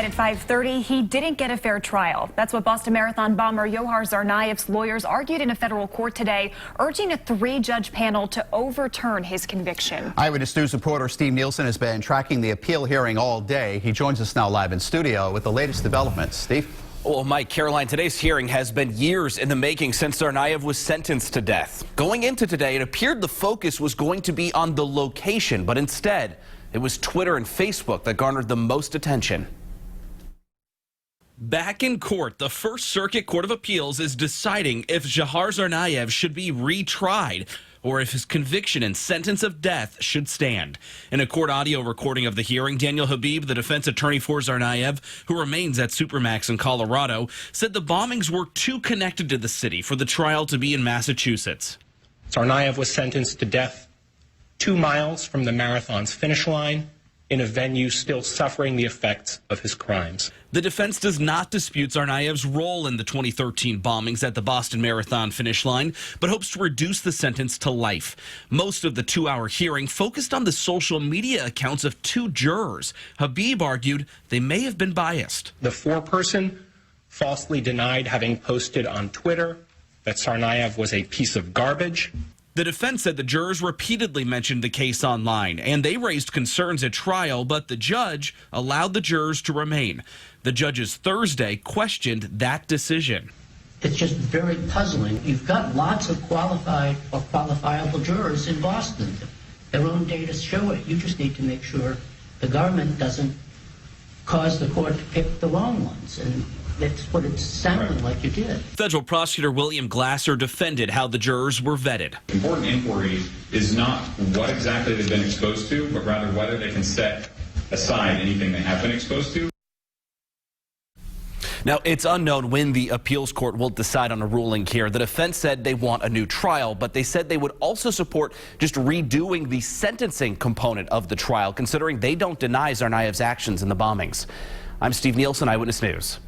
at 5:30, he didn't get a fair trial. That's what Boston Marathon bomber Johar Tsarnaev's lawyers argued in a federal court today, urging a 3-judge panel to overturn his conviction. Eyewitness News reporter Steve Nielsen has been tracking the appeal hearing all day. He joins us now live in studio with the latest developments. Steve? Well, Mike, Caroline, today's hearing has been years in the making since Tsarnaev was sentenced to death. Going into today, it appeared the focus was going to be on the location, but instead, it was Twitter and Facebook that garnered the most attention. Back in court, the First Circuit Court of Appeals is deciding if Johar Tsarnaev should be retried or if his conviction and sentence of death should stand. In a court audio recording of the hearing, Daniel Habib, the defense attorney for Tsarnaev, who remains at Supermax in Colorado, said the bombings were too connected to the city for the trial to be in Massachusetts. Tsarnaev was sentenced to death 2 miles from the marathon's finish line in a venue still suffering the effects of his crimes. The defense does not dispute Tsarnaev's role in the 2013 bombings at the Boston Marathon finish line, but hopes to reduce the sentence to life. Most of the 2-hour hearing focused on the social media accounts of 2 jurors. Habib argued they may have been biased. The foreperson falsely denied having posted on Twitter that Tsarnaev was a piece of garbage. The defense said the jurors repeatedly mentioned the case online, and they raised concerns at trial, but the judge allowed the jurors to remain. The judges Thursday questioned that decision. It's just very puzzling. You've got lots of qualified or qualifiable jurors in Boston. Their own data show it. You just need to make sure the government doesn't cause the court to pick the wrong ones. And that's what it sounded like you did. Federal prosecutor William Glasser defended how the jurors were vetted. Important inquiry is not what exactly they've been exposed to, but rather whether they can set aside anything they have been exposed to. Now, it's unknown when the appeals court will decide on a ruling here. The defense said they want a new trial, but they said they would also support just redoing the sentencing component of the trial, considering they don't deny Tsarnaev's actions in the bombings. I'm Steve Nielsen, Eyewitness News.